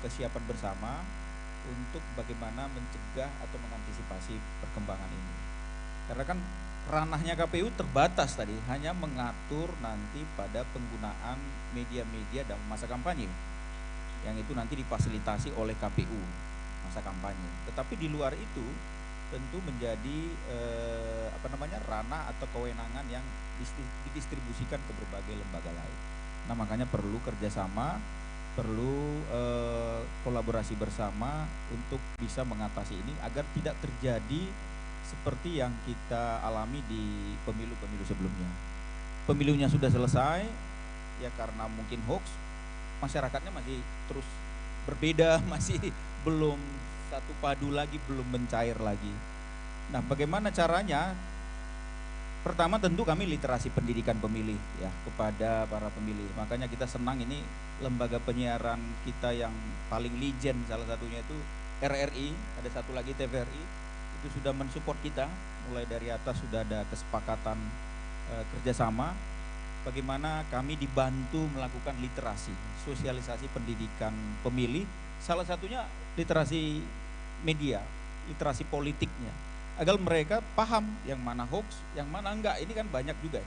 kesiapan bersama untuk bagaimana mencegah atau mengantisipasi perkembangan ini. Karena kan ranahnya KPU terbatas tadi, hanya mengatur nanti pada penggunaan media-media dalam masa kampanye, yang itu nanti difasilitasi oleh KPU masa kampanye. Tetapi di luar itu tentu menjadi ranah atau kewenangan yang didistribusikan ke berbagai lembaga lain. Nah, makanya perlu kerjasama, perlu kolaborasi bersama untuk bisa mengatasi ini agar tidak terjadi seperti yang kita alami di pemilu-pemilu sebelumnya. Pemilunya sudah selesai, ya karena mungkin hoax, masyarakatnya masih terus berbeda, masih belum satu padu lagi, belum mencair lagi. Nah, bagaimana caranya? Pertama tentu kami literasi pendidikan pemilih ya kepada para pemilih. Makanya kita senang ini lembaga penyiaran kita yang paling legend, salah satunya itu RRI, ada satu lagi TVRI, itu sudah mensupport kita, mulai dari atas sudah ada kesepakatan kerjasama bagaimana kami dibantu melakukan literasi, sosialisasi pendidikan pemilih, salah satunya literasi media, literasi politiknya, agar mereka paham yang mana hoax, yang mana enggak. Ini kan banyak juga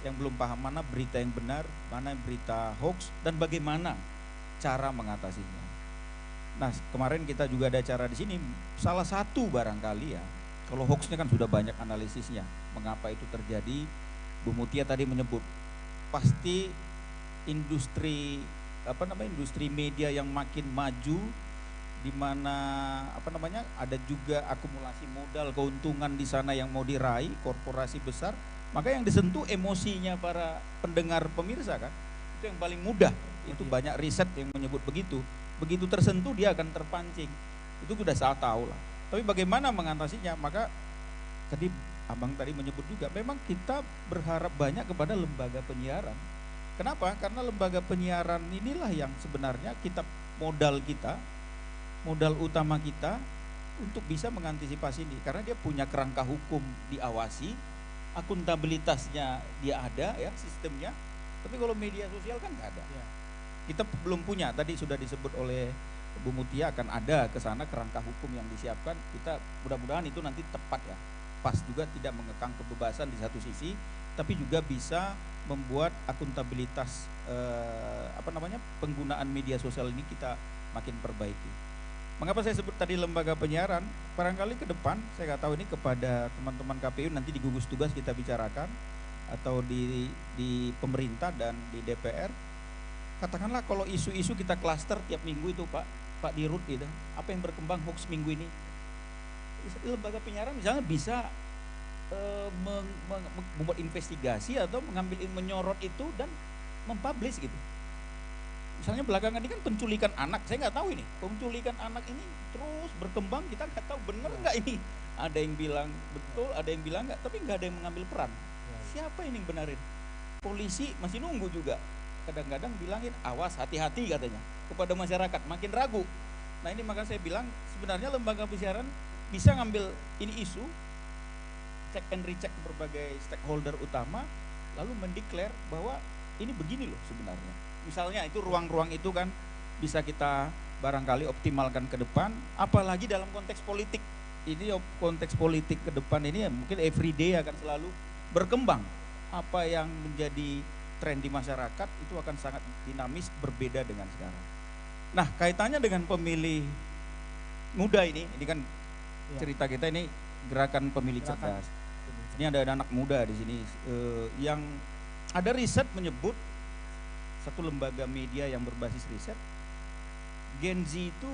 yang belum paham mana berita yang benar, mana berita hoax, dan bagaimana cara mengatasinya. Nah, kemarin kita juga ada acara di sini, salah satu barangkali ya, kalau hoaxnya kan sudah banyak analisisnya, mengapa itu terjadi. Bu Mutia tadi menyebut, pasti industri industri media yang makin maju, di mana ada juga akumulasi modal keuntungan di sana yang mau diraih korporasi besar, maka yang disentuh emosinya para pendengar pemirsa kan, itu yang paling mudah. Itu banyak riset yang menyebut begitu. Begitu tersentuh dia akan terpancing. Itu sudah saya tahu lah. Tapi bagaimana mengatasinya? Maka tadi Abang tadi menyebut juga, memang kita berharap banyak kepada lembaga penyiaran. Kenapa? Karena lembaga penyiaran inilah yang sebenarnya modal utama kita untuk bisa mengantisipasi ini. Karena dia punya kerangka hukum diawasi, akuntabilitasnya dia ada ya sistemnya. Tapi kalau media sosial kan nggak ada. Ya. Kita belum punya, tadi sudah disebut oleh Bu Mutia akan ada ke sana kerangka hukum yang disiapkan. Kita mudah-mudahan itu nanti tepat ya, pas juga, tidak mengekang kebebasan di satu sisi, tapi juga bisa membuat akuntabilitas penggunaan media sosial ini kita makin perbaiki. Mengapa saya sebut tadi lembaga penyiaran? Barangkali ke depan, saya nggak tahu ini kepada teman-teman KPU nanti di gugus tugas kita bicarakan, atau di pemerintah dan di DPR. Katakanlah kalau isu-isu kita klaster tiap minggu itu Pak Dirut gitu, apa yang berkembang hoax minggu ini, lembaga penyiaran misalnya bisa membuat investigasi atau menyorot itu dan mempublish gitu. Misalnya belakangan ini kan penculikan anak, saya nggak tahu ini penculikan anak ini terus berkembang, kita nggak tahu benar nggak ini, ada yang bilang betul, ada yang bilang nggak, tapi nggak ada yang mengambil peran. Siapa ini yang benarin? Polisi masih nunggu juga, kadang-kadang bilangin awas hati-hati katanya kepada masyarakat, makin ragu. Nah ini maka saya bilang sebenarnya lembaga penyiaran bisa ngambil ini isu, cek and recheck berbagai stakeholder utama, lalu mendeklar bahwa ini begini loh sebenarnya. Misalnya itu ruang-ruang itu kan bisa kita barangkali optimalkan ke depan, apalagi dalam konteks politik. Ini konteks politik ke depan ini ya mungkin everyday akan selalu berkembang. Apa yang menjadi tren di masyarakat itu akan sangat dinamis, berbeda dengan sekarang. Nah, kaitannya dengan pemilih muda ini kan cerita kita ini gerakan pemilih cerdas. Ini ada anak muda di sini yang ada riset menyebut, satu lembaga media yang berbasis riset, Gen Z itu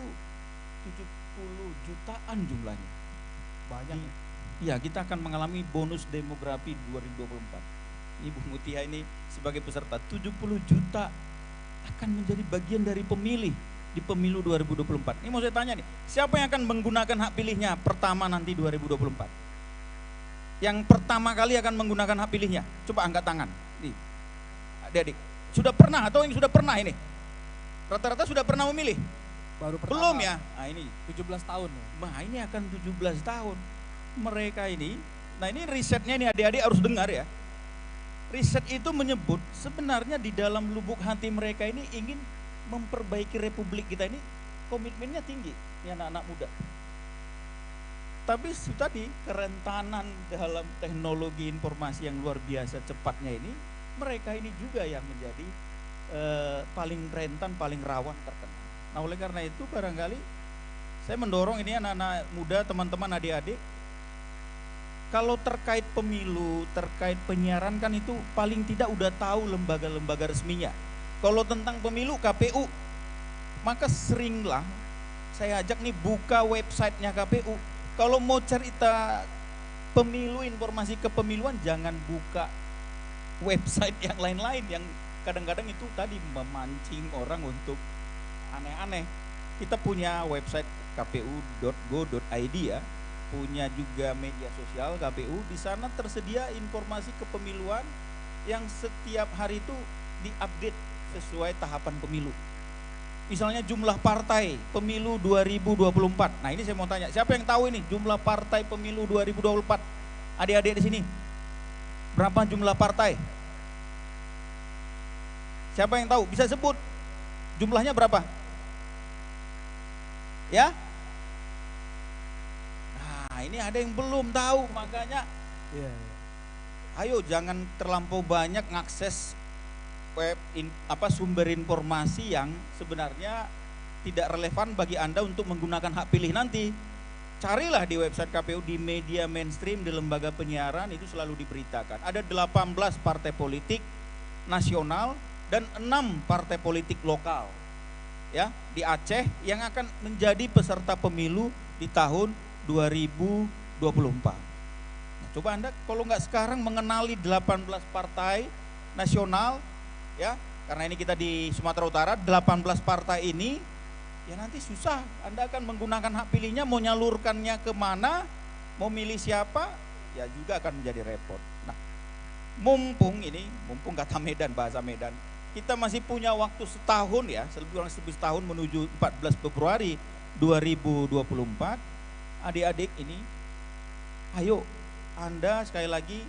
70 jutaan jumlahnya. Banyak. Iya, kita akan mengalami bonus demografi 2024. Ibu Mutia ini sebagai peserta 70 juta akan menjadi bagian dari pemilih di pemilu 2024. Ini mau saya tanya nih, siapa yang akan menggunakan hak pilihnya pertama nanti 2024? Yang pertama kali akan menggunakan hak pilihnya, coba angkat tangan. Nih, adik-adik, sudah pernah atau yang sudah pernah ini? Rata-rata sudah pernah memilih? Baru pertama. Belum ya? Nah ini 17 tahun. Nah ini akan 17 tahun. Mereka ini, nah ini risetnya nih adik-adik harus dengar ya. Riset itu menyebut sebenarnya di dalam lubuk hati mereka ini ingin memperbaiki republik kita ini komitmennya tinggi, ini anak-anak muda. Tapi tadi kerentanan dalam teknologi informasi yang luar biasa cepatnya ini, mereka ini juga yang menjadi paling rentan, paling rawan terkena. Nah oleh karena itu barangkali saya mendorong ini anak-anak muda, teman-teman, adik-adik, kalau terkait pemilu, terkait penyiaran kan itu paling tidak udah tahu lembaga-lembaga resminya. Kalau tentang pemilu KPU, maka seringlah saya ajak nih buka websitenya KPU. Kalau mau cerita pemilu, informasi kepemiluan, jangan buka website yang lain-lain yang kadang-kadang itu tadi memancing orang untuk aneh-aneh. Kita punya website kpu.go.id ya, punya juga media sosial KPU. Di sana tersedia informasi kepemiluan yang setiap hari itu diupdate sesuai tahapan pemilu. Misalnya jumlah partai pemilu 2024. Nah ini saya mau tanya, siapa yang tahu ini jumlah partai pemilu 2024? Adik-adik di sini, berapa jumlah partai? Siapa yang tahu? Bisa sebut jumlahnya berapa? Ya? Nah ini ada yang belum tahu, makanya ayo jangan terlampau banyak ngakses web sumber informasi yang sebenarnya tidak relevan bagi Anda untuk menggunakan hak pilih nanti. Carilah di website KPU, di media mainstream, di lembaga penyiaran itu selalu diberitakan. Ada 18 partai politik nasional dan 6 partai politik lokal ya di Aceh yang akan menjadi peserta pemilu di tahun 2024. Nah, coba Anda kalau nggak sekarang mengenali 18 partai nasional ya, karena ini kita di Sumatera Utara, 18 partai ini ya nanti susah, Anda akan menggunakan hak pilihnya, mau nyalurkannya kemana, mau milih siapa, ya juga akan menjadi repot. Nah, mumpung kata Medan, bahasa Medan, kita masih punya waktu setahun ya, kurang lebih setahun menuju 14 Februari 2024, adik-adik ini, ayo Anda sekali lagi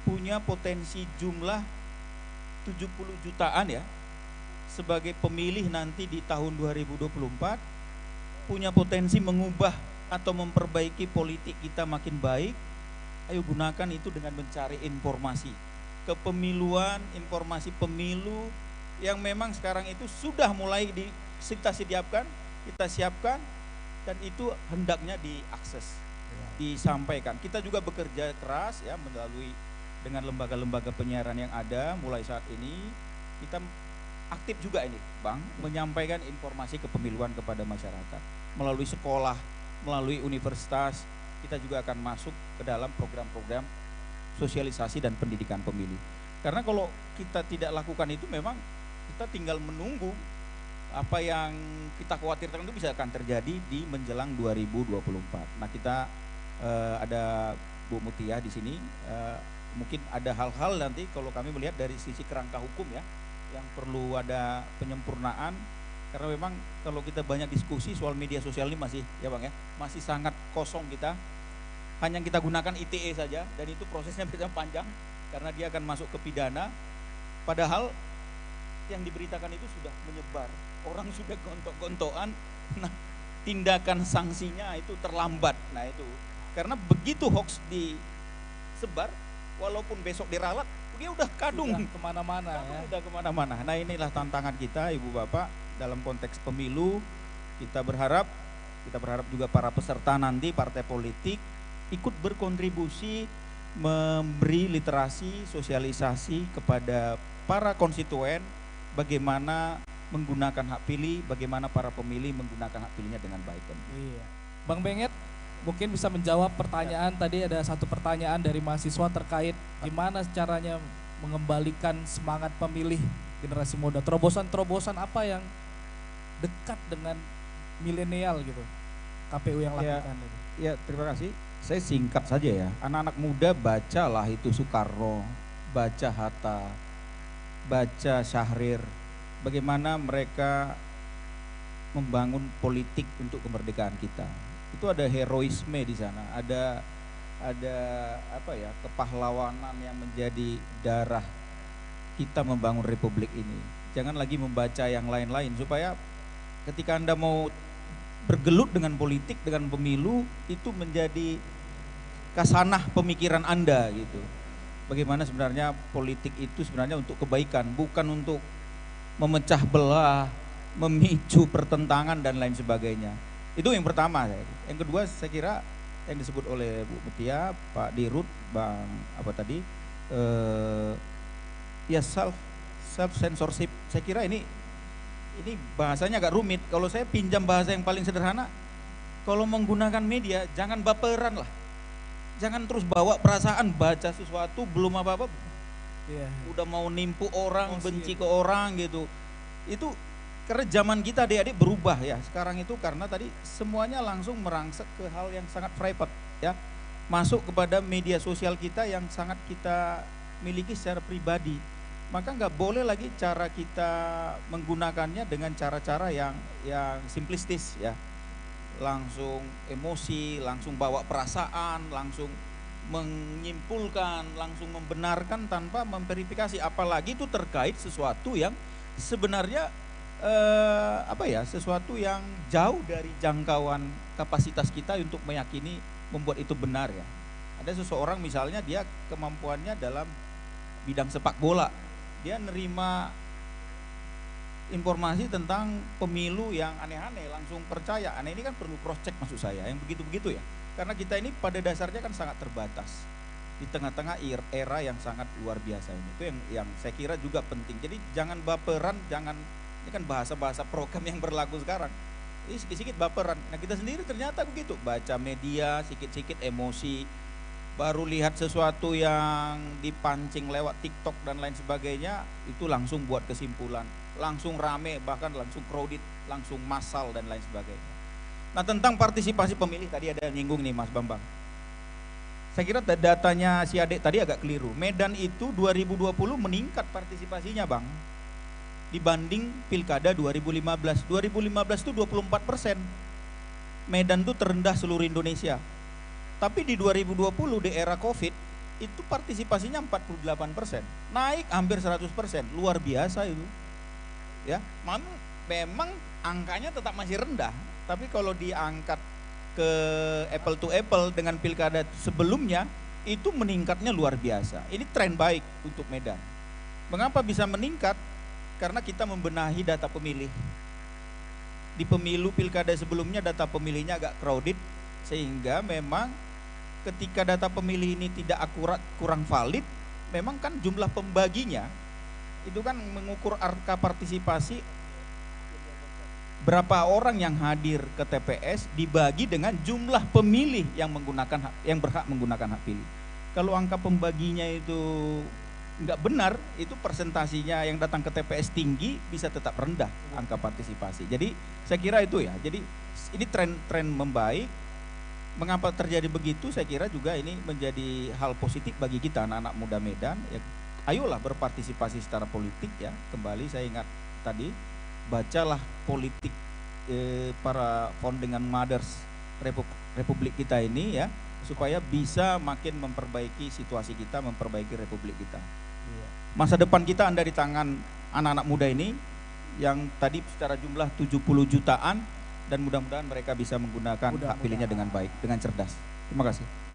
punya potensi jumlah 70 jutaan ya sebagai pemilih nanti di tahun 2024, punya potensi mengubah atau memperbaiki politik kita makin baik. Ayo gunakan itu dengan mencari informasi kepemiluan, informasi pemilu yang memang sekarang itu sudah mulai kita siapkan dan itu hendaknya diakses, disampaikan. Kita juga bekerja keras ya melalui dengan lembaga-lembaga penyiaran yang ada. Mulai saat ini kita aktif juga ini Bang, menyampaikan informasi kepemiluan kepada masyarakat melalui sekolah, melalui universitas. Kita juga akan masuk ke dalam program-program sosialisasi dan pendidikan pemilu. Karena kalau kita tidak lakukan itu memang kita tinggal menunggu apa yang kita khawatirkan itu bisa akan terjadi di menjelang 2024. Nah kita ada Bu Mutia di sini. Mungkin ada hal-hal nanti kalau kami melihat dari sisi kerangka hukum ya yang perlu ada penyempurnaan, karena memang kalau kita banyak diskusi soal media sosial ini masih ya Bang ya, masih sangat kosong kita. Hanya kita gunakan ITE saja dan itu prosesnya bisa panjang karena dia akan masuk ke pidana, padahal yang diberitakan itu sudah menyebar, orang sudah gontok-gontokan. Nah tindakan sanksinya itu terlambat. Nah itu karena begitu hoax disebar, walaupun besok diralat, dia udah kadung kemana-mana ya. Udah kemana-mana. Nah inilah tantangan kita Ibu Bapak dalam konteks pemilu. Kita berharap juga para peserta nanti partai politik ikut berkontribusi memberi literasi, sosialisasi kepada para konstituen bagaimana menggunakan hak pilih, bagaimana para pemilih menggunakan hak pilihnya dengan baik. Iya. Bang Benget mungkin bisa menjawab pertanyaan tadi, ada satu pertanyaan dari mahasiswa terkait gimana caranya mengembalikan semangat pemilih generasi muda. Terobosan-terobosan apa yang dekat dengan milenial gitu KPU yang lakukan ini? Ya terima kasih. Saya singkat saja ya. Anak-anak muda bacalah itu Soekarno, baca Hatta, baca Syahrir. Bagaimana mereka membangun politik untuk kemerdekaan kita. Itu ada heroisme di sana, ada apa ya, kepahlawanan yang menjadi darah kita membangun republik ini. jangan lagi membaca yang lain-lain, supaya ketika Anda mau bergelut dengan politik, dengan pemilu, itu menjadi kasanah pemikiran Anda gitu. Bagaimana sebenarnya politik itu sebenarnya untuk kebaikan, bukan untuk memecah belah, memicu pertentangan dan lain sebagainya. Itu yang pertama. Yang kedua, saya kira yang disebut oleh Bu Mutia, Pak Dirut, Bang apa tadi, ya self censorship. Saya kira ini bahasanya agak rumit. Kalau saya pinjam bahasa yang paling sederhana, kalau menggunakan media jangan baperan lah, jangan terus bawa perasaan, baca sesuatu belum apa-apa udah mau nimpu orang, benci ke orang gitu. Itu karena zaman kita adik-adik berubah ya sekarang itu, karena tadi semuanya langsung merangsek ke hal yang sangat private ya, masuk kepada media sosial kita yang sangat kita miliki secara pribadi. Maka nggak boleh lagi cara kita menggunakannya dengan cara-cara yang simplistis ya, langsung emosi, langsung bawa perasaan, langsung menyimpulkan, langsung membenarkan tanpa memverifikasi, apalagi itu terkait sesuatu yang sebenarnya sesuatu yang jauh dari jangkauan kapasitas kita untuk meyakini membuat itu benar ya. Ada seseorang misalnya dia kemampuannya dalam bidang sepak bola, dia nerima informasi tentang pemilu yang aneh-aneh langsung percaya. Aneh ini kan perlu cross check maksud saya, yang begitu-begitu ya. Karena kita ini pada dasarnya kan sangat terbatas di tengah-tengah era yang sangat luar biasa ini. Itu yang saya kira juga penting. Jadi jangan baperan, ini kan bahasa-bahasa program yang berlaku sekarang. Ini sikit-sikit baperan. Nah kita sendiri ternyata begitu, baca media sikit-sikit emosi, baru lihat sesuatu yang dipancing lewat TikTok dan lain sebagainya, itu langsung buat kesimpulan, langsung rame, bahkan langsung crowded, langsung massal dan lain sebagainya. Nah tentang partisipasi pemilih tadi ada yang nyinggung nih Mas Bambang. Saya kira datanya si adik tadi agak keliru. Medan itu 2020 meningkat partisipasinya Bang, dibanding Pilkada 2015. 2015 itu 24%. Medan itu terendah seluruh Indonesia. Tapi di 2020 di era Covid itu partisipasinya 48%, naik hampir 100%, luar biasa itu. Ya, memang angkanya tetap masih rendah, tapi kalau diangkat ke apple to apple dengan pilkada sebelumnya itu meningkatnya luar biasa. Ini tren baik untuk Medan. Mengapa bisa meningkat? Karena kita membenahi data pemilih. Di pemilu pilkada sebelumnya data pemilihnya agak crowded, sehingga memang ketika data pemilih ini tidak akurat, kurang valid, memang kan jumlah pembaginya itu kan mengukur angka partisipasi berapa orang yang hadir ke TPS dibagi dengan jumlah pemilih yang berhak menggunakan hak pilih. Kalau angka pembaginya itu nggak benar, itu persentasinya yang datang ke TPS tinggi, bisa tetap rendah angka partisipasi. Jadi saya kira itu ya. Jadi ini tren membaik. Mengapa terjadi begitu? Saya kira juga ini menjadi hal positif bagi kita anak-anak muda Medan. Ya, ayolah berpartisipasi secara politik ya. Kembali saya ingat tadi, bacalah politik para founding mothers Republik kita ini ya, supaya bisa makin memperbaiki situasi kita, memperbaiki Republik kita. Masa depan kita ada di tangan anak-anak muda ini yang tadi secara jumlah 70 jutaan, dan mudah-mudahan mereka bisa menggunakan hak pilihnya dengan baik, dengan cerdas. Terima kasih.